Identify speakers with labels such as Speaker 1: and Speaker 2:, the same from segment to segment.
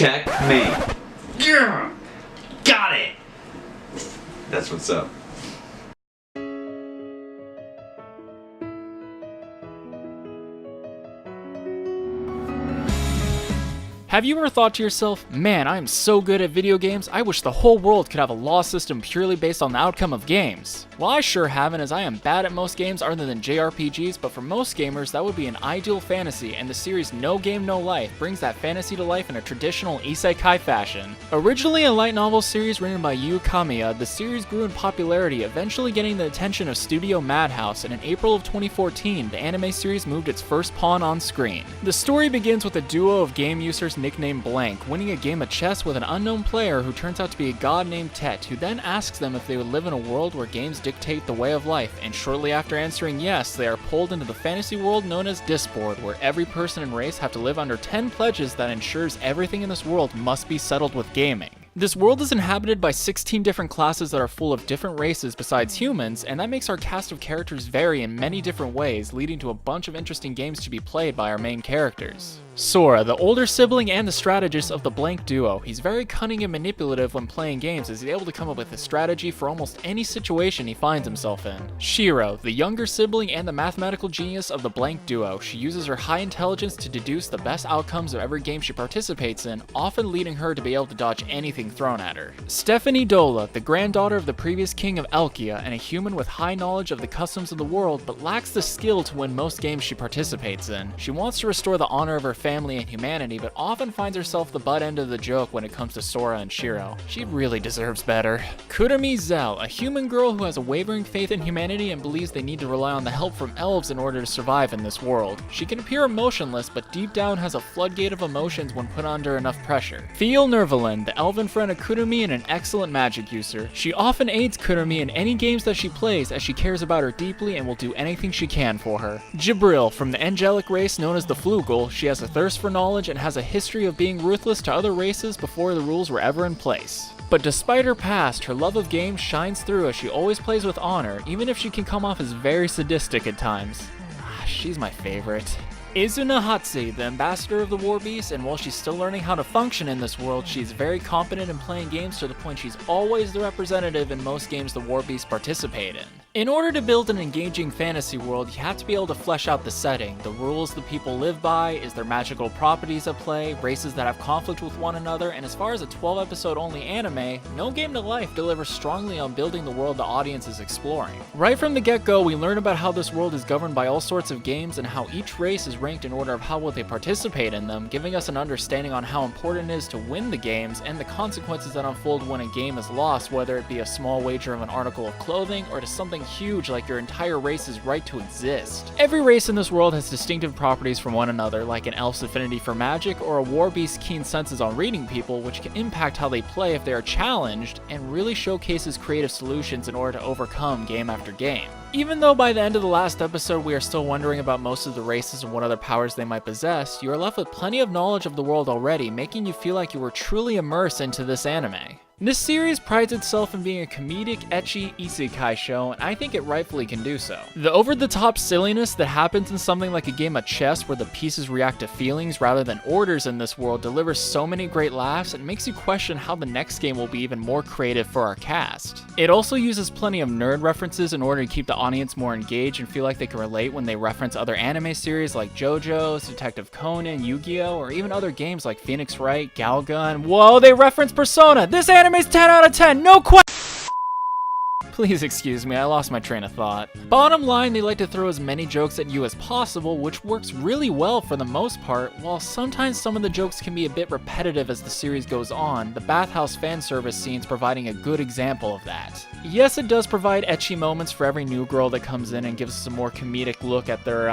Speaker 1: Checkmate. Yeah! Got it! That's what's up.
Speaker 2: Have you ever thought to yourself, man, I am so good at video games, I wish the whole world could have a law system purely based on the outcome of games? Well, I sure haven't, as I am bad at most games other than JRPGs, but for most gamers, that would be an ideal fantasy, and the series No Game No Life brings that fantasy to life in a traditional Isekai fashion. Originally a light novel series written by Yu Kamiya, the series grew in popularity, eventually getting the attention of Studio Madhouse, and in April of 2014, the anime series moved its first pawn on screen. The story begins with a duo of game users nicknamed Blank winning a game of chess with an unknown player who turns out to be a god named Tet, who then asks them if they would live in a world where games dictate the way of life, and shortly after answering yes, they are pulled into the fantasy world known as Disboard, where every person and race have to live under 10 pledges that ensures everything in this world must be settled with gaming. This world is inhabited by 16 different classes that are full of different races besides humans, and that makes our cast of characters vary in many different ways, leading to a bunch of interesting games to be played by our main characters. Sora, the older sibling and the strategist of the Blank duo. He's very cunning and manipulative when playing games, as he's able to come up with a strategy for almost any situation he finds himself in. Shiro, the younger sibling and the mathematical genius of the Blank duo. She uses her high intelligence to deduce the best outcomes of every game she participates in, often leading her to be able to dodge anything thrown at her. Stephanie Dola, the granddaughter of the previous king of Elkia, and a human with high knowledge of the customs of the world, but lacks the skill to win most games she participates in. She wants to restore the honor of her family and humanity, but often finds herself the butt end of the joke when it comes to Sora and Shiro. She really deserves better. Kurumi Zell, a human girl who has a wavering faith in humanity and believes they need to rely on the help from elves in order to survive in this world. She can appear emotionless, but deep down has a floodgate of emotions when put under enough pressure. Fiel Nervalin, the elven friend of Kurumi and an excellent magic user. She often aids Kurumi in any games that she plays, as she cares about her deeply and will do anything she can for her. Jibril, from the angelic race known as the Flugel, she has a thirst for knowledge and has a history of being ruthless to other races before the rules were ever in place. But despite her past, her love of games shines through as she always plays with honor, even if she can come off as very sadistic at times. She's my favorite. Izuna Hatse, the ambassador of the War Beast, and while she's still learning how to function in this world, she's very competent in playing games to the point she's always the representative in most games the War Beasts participate in. In order to build an engaging fantasy world, you have to be able to flesh out the setting, the rules the people live by, is there magical properties at play, races that have conflict with one another, and as far as a 12-episode only anime, No Game No Life delivers strongly on building the world the audience is exploring. Right from the get-go, we learn about how this world is governed by all sorts of games and how each race is ranked in order of how well they participate in them, giving us an understanding on how important it is to win the games and the consequences that unfold when a game is lost, whether it be a small wager of an article of clothing or to something huge like your entire race's right to exist. Every race in this world has distinctive properties from one another, like an elf's affinity for magic or a war beast's keen senses on reading people, which can impact how they play if they are challenged, and really showcases creative solutions in order to overcome game after game. Even though by the end of the last episode we are still wondering about most of the races and what other powers they might possess, you are left with plenty of knowledge of the world already, making you feel like you were truly immersed into this anime. This series prides itself in being a comedic, ecchi isekai show, and I think it rightfully can do so. The over-the-top silliness that happens in something like a game of chess where the pieces react to feelings rather than orders in this world delivers so many great laughs and makes you question how the next game will be even more creative for our cast. It also uses plenty of nerd references in order to keep the audience more engaged and feel like they can relate when they reference other anime series like JoJo's, Detective Conan, Yu-Gi-Oh!, or even other games like Phoenix Wright, Galga, and whoa, they reference Persona! This anime's 10 out of 10, no question! Please excuse me, I lost my train of thought. Bottom line, they like to throw as many jokes at you as possible, which works really well for the most part, while sometimes some of the jokes can be a bit repetitive as the series goes on, the bathhouse fan service scenes providing a good example of that. Yes, it does provide ecchi moments for every new girl that comes in and gives us a more comedic look at their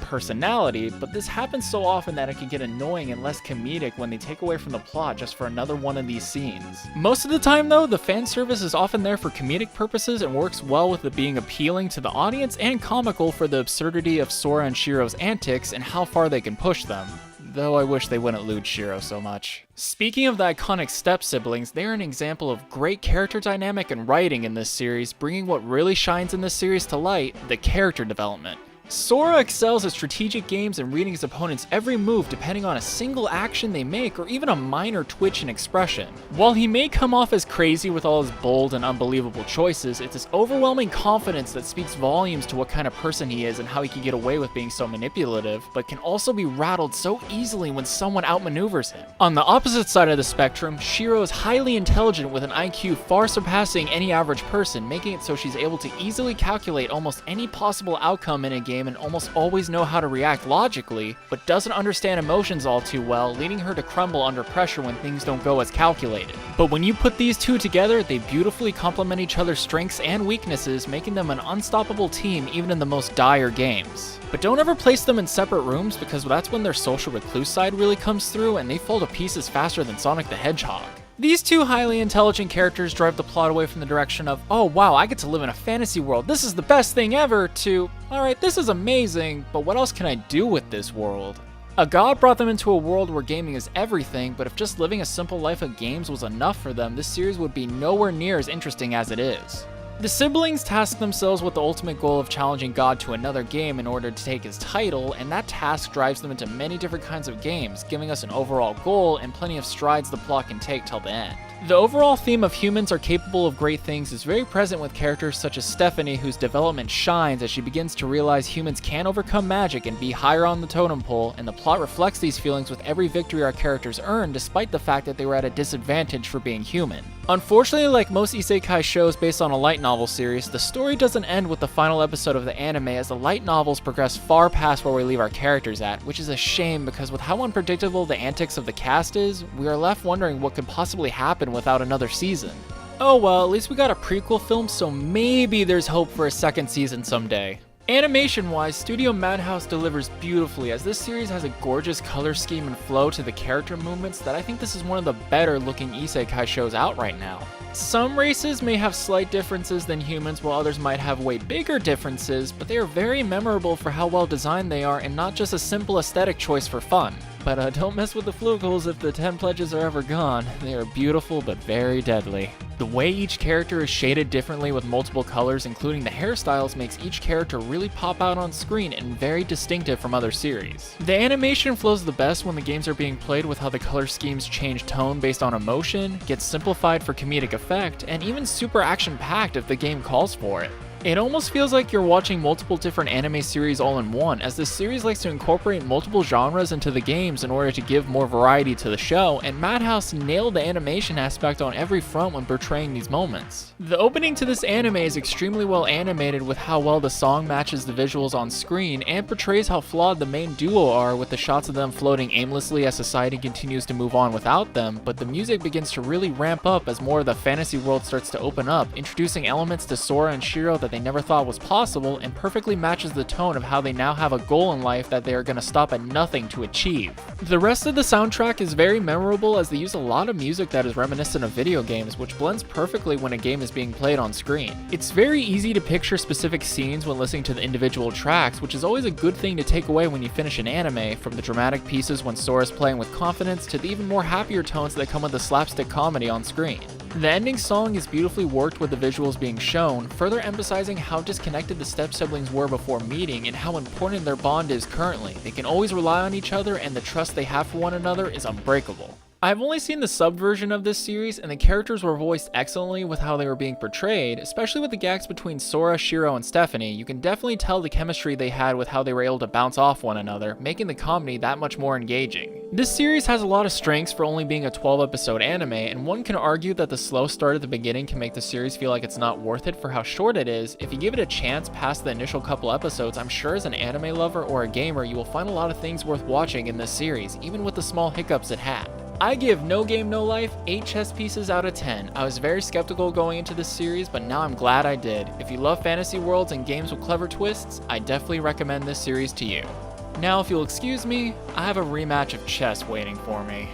Speaker 2: personality, but this happens so often that it can get annoying and less comedic when they take away from the plot just for another one of these scenes. Most of the time though, the fan service is often there for comedic purposes and works well with it being appealing to the audience and comical for the absurdity of Sora and Shiro's antics and how far they can push them. Though I wish they wouldn't lewd Shiro so much. Speaking of the iconic step-siblings, they are an example of great character dynamic and writing in this series, bringing what really shines in this series to light, the character development. Sora excels at strategic games and reading his opponent's every move depending on a single action they make or even a minor twitch in expression. While he may come off as crazy with all his bold and unbelievable choices, it's his overwhelming confidence that speaks volumes to what kind of person he is and how he can get away with being so manipulative, but can also be rattled so easily when someone outmaneuvers him. On the opposite side of the spectrum, Shiro is highly intelligent with an IQ far surpassing any average person, making it so she's able to easily calculate almost any possible outcome in a game and almost always know how to react logically, but doesn't understand emotions all too well, leading her to crumble under pressure when things don't go as calculated. But when you put these two together, they beautifully complement each other's strengths and weaknesses, making them an unstoppable team even in the most dire games. But don't ever place them in separate rooms, because that's when their social recluse side really comes through and they fall to pieces faster than Sonic the Hedgehog. These two highly intelligent characters drive the plot away from the direction of, oh wow, I get to live in a fantasy world, this is the best thing ever, to, alright, this is amazing, but what else can I do with this world? A god brought them into a world where gaming is everything, but if just living a simple life of games was enough for them, this series would be nowhere near as interesting as it is. The siblings task themselves with the ultimate goal of challenging God to another game in order to take his title, and that task drives them into many different kinds of games, giving us an overall goal and plenty of strides the plot can take till the end. The overall theme of humans are capable of great things is very present with characters such as Stephanie, whose development shines as she begins to realize humans can overcome magic and be higher on the totem pole, and the plot reflects these feelings with every victory our characters earn, despite the fact that they were at a disadvantage for being human. Unfortunately, like most isekai shows based on a light novel series, the story doesn't end with the final episode of the anime, as the light novels progress far past where we leave our characters at, which is a shame because with how unpredictable the antics of the cast is, we are left wondering what could possibly happen without another season. Oh well, at least we got a prequel film, so maybe there's hope for a second season someday. Animation-wise, Studio Madhouse delivers beautifully, as this series has a gorgeous color scheme and flow to the character movements that I think this is one of the better looking isekai shows out right now. Some races may have slight differences than humans, while others might have way bigger differences, but they are very memorable for how well designed they are and not just a simple aesthetic choice for fun. But don't mess with the flugels if the 10 pledges are ever gone. They are beautiful but very deadly. The way each character is shaded differently with multiple colors, including the hairstyles, makes each character really pop out on screen and very distinctive from other series. The animation flows the best when the games are being played, with how the color schemes change tone based on emotion, gets simplified for comedic effect, and even super action-packed if the game calls for it. It almost feels like you're watching multiple different anime series all in one, as this series likes to incorporate multiple genres into the games in order to give more variety to the show, and Madhouse nailed the animation aspect on every front when portraying these moments. The opening to this anime is extremely well animated, with how well the song matches the visuals on screen and portrays how flawed the main duo are, with the shots of them floating aimlessly as society continues to move on without them, but the music begins to really ramp up as more of the fantasy world starts to open up, introducing elements to Sora and Shiro that they never thought was possible, and perfectly matches the tone of how they now have a goal in life that they are going to stop at nothing to achieve. The rest of the soundtrack is very memorable, as they use a lot of music that is reminiscent of video games, which blends perfectly when a game is being played on screen. It's very easy to picture specific scenes when listening to the individual tracks, which is always a good thing to take away when you finish an anime, from the dramatic pieces when Sora's playing with confidence to the even more happier tones that come with the slapstick comedy on screen. The ending song is beautifully worked with the visuals being shown, further emphasizing how disconnected the step-siblings were before meeting and how important their bond is currently. They can always rely on each other, and the trust they have for one another is unbreakable. I've only seen the sub version of this series, and the characters were voiced excellently with how they were being portrayed, especially with the gags between Sora, Shiro, and Stephanie. You can definitely tell the chemistry they had with how they were able to bounce off one another, making the comedy that much more engaging. This series has a lot of strengths for only being a 12-episode anime, and one can argue that the slow start at the beginning can make the series feel like it's not worth it for how short it is. If you give it a chance past the initial couple episodes, I'm sure as an anime lover or a gamer, you will find a lot of things worth watching in this series, even with the small hiccups it had. I give No Game No Life 8 chess pieces out of 10. I was very skeptical going into this series, but now I'm glad I did. If you love fantasy worlds and games with clever twists, I definitely recommend this series to you. Now, if you'll excuse me, I have a rematch of chess waiting for me.